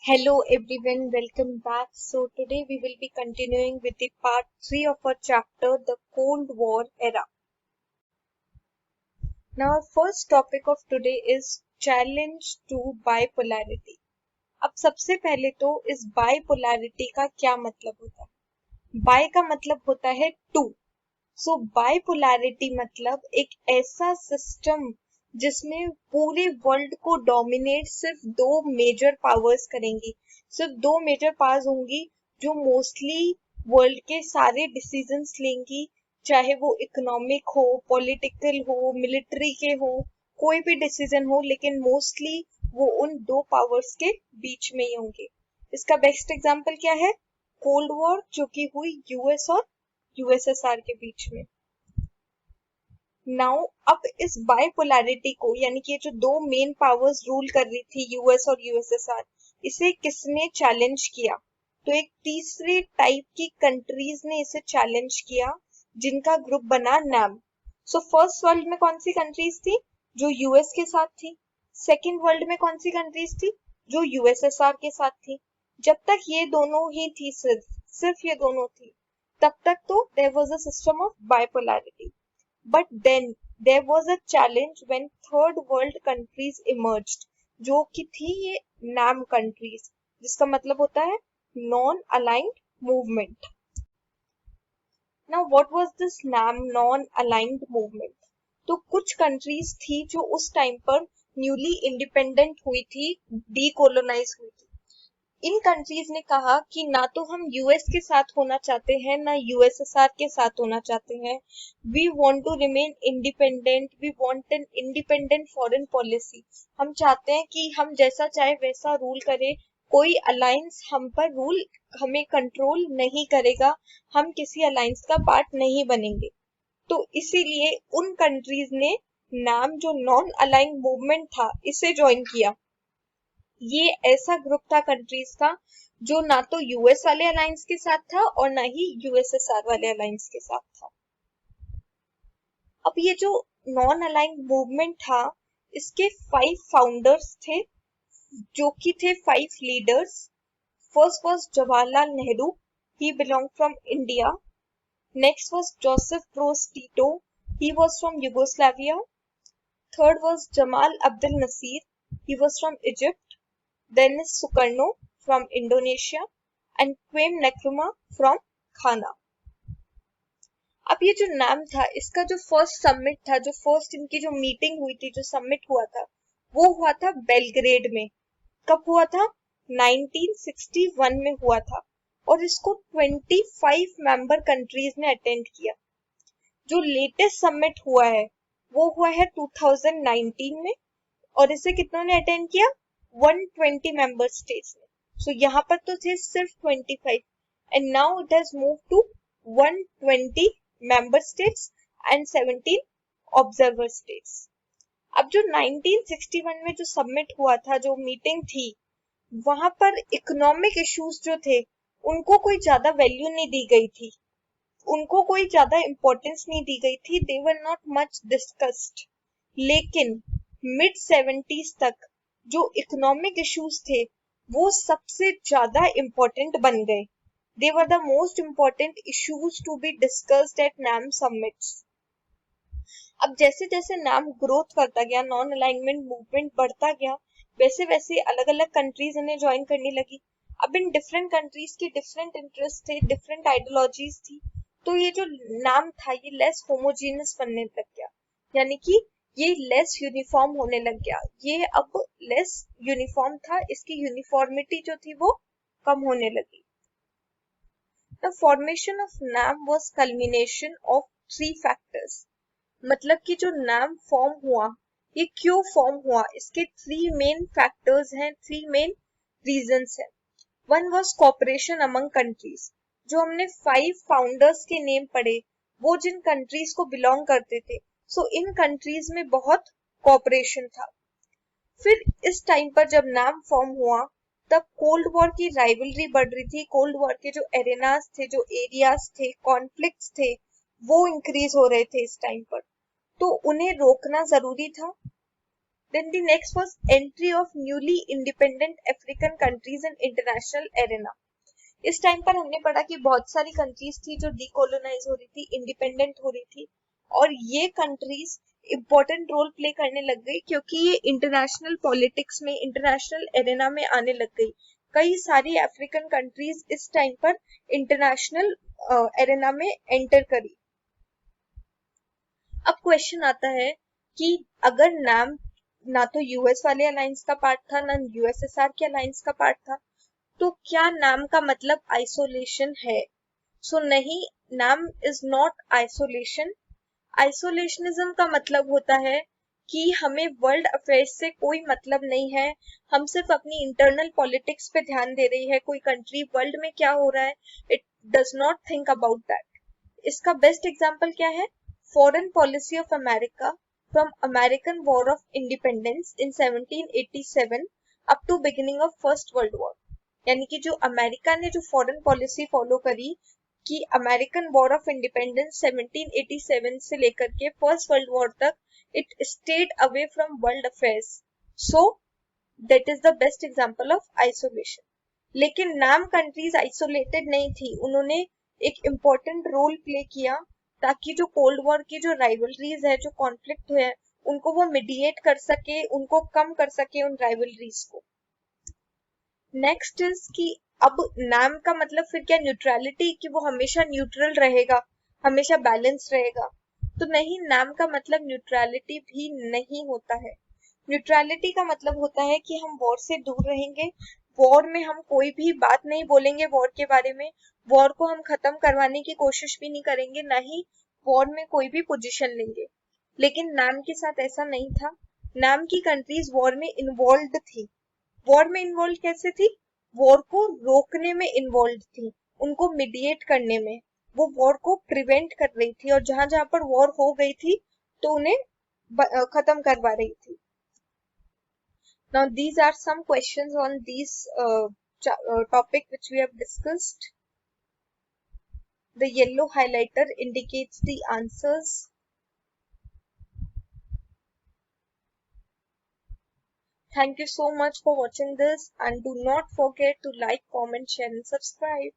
Hello everyone, welcome back. So today we will be continuing with the part 3 of our chapter, the Cold War era. Now our first topic of today is challenge to bipolarity. अब सबसे पहले तो इस bipolarity का क्या मतलब होता है? Bi का मतलब होता है टू. सो बाइपोलैरिटी मतलब एक ऐसा सिस्टम जिसमें पूरे वर्ल्ड को डोमिनेट सिर्फ दो मेजर पावर्स करेंगी. सिर्फ दो मेजर पावर्स होंगी जो मोस्टली वर्ल्ड के सारे डिसीजंस लेंगी, चाहे वो इकोनॉमिक हो, पॉलिटिकल हो, मिलिट्री के हो, कोई भी डिसीजन हो, लेकिन मोस्टली वो उन दो पावर्स के बीच में ही होंगे. इसका बेस्ट एग्जांपल क्या है? कोल्ड वॉर, जो कि हुई यूएस और यूएसएसआर के बीच में. नाउ अब इस बाइपोलैरिटी को, यानी कि ये जो दो मेन पावर्स रूल कर रही थी, यूएस और यूएसएसआर, इसे किसने चैलेंज किया? तो एक तीसरे टाइप की कंट्रीज ने इसे चैलेंज किया, जिनका ग्रुप बना नैम. सो फर्स्ट वर्ल्ड में कौन सी कंट्रीज थी? जो यूएस के साथ थी. सेकेंड वर्ल्ड में कौन सी कंट्रीज थी? जो यूएसएसआर के साथ थी. जब तक ये दोनों ही थी, सिर्फ ये दोनों थी, तब तक तो there was a system of bipolarity. But then there was a challenge when third world countries emerged, जो कि थी ये NAM countries, जिसका मतलब होता है non aligned movement. Now what was this NAM non aligned movement? तो कुछ कंट्रीज थी जो उस टाइम पर न्यूली इंडिपेंडेंट हुई थी, डीकोलोनाइज हुई थी. इन कंट्रीज ने कहा कि ना तो हम यूएस के साथ होना चाहते हैं, ना यूएसएसआर के साथ होना चाहते हैं. We want to remain independent, we want an independent foreign policy. हम चाहते हैं कि हम जैसा चाहे वैसा रूल करे, कोई अलायंस हम पर रूल, हमें कंट्रोल नहीं करेगा, हम किसी अलायंस का पार्ट नहीं बनेंगे. तो इसीलिए उन कंट्रीज ने नाम, जो नॉन अलाइंड मूवमेंट था, इसे ज्वाइन किया. ये ऐसा ग्रुप था कंट्रीज का जो ना तो यूएस वाले अलायंस के साथ था और ना ही यूएसएसआर वाले अलायंस के साथ था. अब ये जो नॉन अलाइंड मूवमेंट था, इसके 5 फाउंडर्स थे, जो कि थे 5 leaders. First was Jawaharlal Nehru, he belong from India. Next was Joseph Broz Tito, he was from Yugoslavia. Third was Jamal Abdel Nasir, he was from Egypt. Then is Sukarno from Indonesia and Kwame Nkrumah from Ghana. अब ये जो नाम था, इसका जो first summit था, जो first इनकी जो मीटिंग हुई थी, जो समिट हुआ था, वो हुआ था बेलग्रेड में. कब हुआ था? 1961 में हुआ था. और इसको 25 मेंबर कंट्रीज ने अटेंड किया. जो लेटेस्ट समिट हुआ है वो हुआ है 2019 में, और इसे कितनों ने अटेंड किया? 120 मेंबर स्टेट्स ने. सो यहाँ पर तो थे सिर्फ 25, and now it has move to 120 member states and 17 observer states. अब जो 1961 में जो सबमिट हुआ था, जो मीटिंग थी, वहां पर इकोनॉमिक इश्यूज जो थे, उनको कोई ज्यादा वैल्यू नहीं दी गई थी, उनको कोई ज्यादा इंपॉर्टेंस नहीं दी गई थी. दे वर नॉट मच डिस्कस्ड. लेकिन मिड 70s तक जो इकोनॉमिक इश्यूज थे, वो सबसे ज्यादा इंपॉर्टेंट बन गए. They were the most important issues to be discussed at NAM summits. अब जैसे जैसे NAM ग्रोथ करता गया, नॉन अलाइनमेंट मूवमेंट बढ़ता गया, वैसे वैसे अलग अलग कंट्रीज इन्हें ज्वाइन करने लगी. अब इन डिफरेंट कंट्रीज के डिफरेंट इंटरेस्ट थे, डिफरेंट आइडियोलॉजीज थी, तो ये जो नाम था, ये लेस होमोजीनियस बनने लग गया, यानी कि ये लेस यूनिफॉर्म होने लग गया. ये अब लेस यूनिफॉर्म था, इसकी यूनिफॉर्मिटी जो थी वो कम होने लगी. The formation of NAM was culmination of 3 factors. मतलब कि जो NAM फॉर्म हुआ, ये क्यों फॉर्म हुआ, इसके 3 मेन फैक्टर्स हैं, 3 मेन रीजंस हैं. One was cooperation among countries. जो हमने 5 फाउंडर्स के नेम पढ़े, वो जिन कंट्रीज को बिलोंग करते थे, सो इन कंट्रीज में बहुत कोऑपरेशन था. फिर इस टाइम पर जब NAM फॉर्म हुआ, तब कोल्ड वॉर की राइवलरी बढ़ रही थी. कोल्ड वॉर के जो एरेनास थे, जो एरियाज थे, कॉन्फ्लिक्ट्स थे, वो इंक्रीज हो रहे थे इस टाइम पर, तो उन्हें रोकना जरूरी था. Then the next was entry of newly independent African countries in international arena. इस टाइम पर हमने पढ़ा कि बहुत सारी कंट्रीज थी जो डीकोलोनाइज हो रही थी, इंडिपेंडेंट हो रही थी, और ये कंट्रीज इम्पोर्टेंट रोल प्ले करने लग गई क्योंकि ये इंटरनेशनल पॉलिटिक्स में, इंटरनेशनल एरेना में आने लग गई। कई सारी अफ्रीकन कंट्रीज इस टाइम पर इंटरनेशनल एरेना में एंटर करी। अब क्वेश्चन आता है कि अगर नाम ना तो यूएस वाले अलायंस का पार्ट था, ना यूएसएसआर के अलायंस का पार्ट था, तो क्या नाम का मतलब आइसोलेशन है? सो नहीं, नाम इज नॉट आइसोलेशन। आइसोलेशनिज्म का मतलब होता है कि हमें वर्ल्ड अफेयर्स से कोई मतलब नहीं है, हम सिर्फ अपनी इंटरनल पॉलिटिक्स पे ध्यान दे रही है। कोई कंट्री वर्ल्ड में क्या हो रहा है, it does not think about that. इसका बेस्ट एग्जांपल क्या है? Foreign policy of America from American war of independence in 1787 up to beginning of first world war. यानी कि जो अमेरिका ने जो फॉरेन पॉलिसी फॉलो करी कि अमेरिकन वॉर ऑफ इंडिपेंडेंस 1787 से लेकर के फर्स्ट वर्ल्ड वॉर तक, it stayed away from world affairs. So that is the best example of isolation. लेकिन नाम कंट्रीज आइसोलेटेड नहीं थी, उन्होंने एक इम्पोर्टेंट रोल प्ले किया ताकि जो कोल्ड वॉर की जो राइवलरीज है, जो कॉन्फ्लिक्ट है, उनको वो मीडिएट कर सके, उनको कम कर सके उन राइवलरीज को। नेक्स्ट इज कि अब नाम का मतलब फिर क्या न्यूट्रलिटी, कि वो हमेशा न्यूट्रल रहेगा, हमेशा बैलेंस रहेगा? तो नहीं, नाम का मतलब न्यूट्रलिटी भी नहीं होता है। न्यूट्रलिटी का मतलब होता है कि हम वॉर से दूर रहेंगे, वॉर में हम कोई भी बात नहीं बोलेंगे वॉर के बारे में, वॉर को हम खत्म करवाने की कोशिश भी नहीं करेंगे, ना ही वॉर में कोई भी पोजीशन लेंगे। लेकिन नाम के साथ ऐसा नहीं था। नाम की कंट्रीज वॉर में इन्वॉल्व थी। वॉर में इन्वॉल्व कैसे थी? वॉर को रोकने में इन्वॉल्व थी, उनको मीडिएट करने में, वो वॉर को प्रिवेंट कर रही थी, और जहां जहां पर वॉर हो गई थी तो उन्हें खत्म करवा रही थी। Now these are some questions on these topic which we have discussed. The yellow highlighter indicates the answers. Thank you so much for watching this, and do not forget to like, comment, share and subscribe.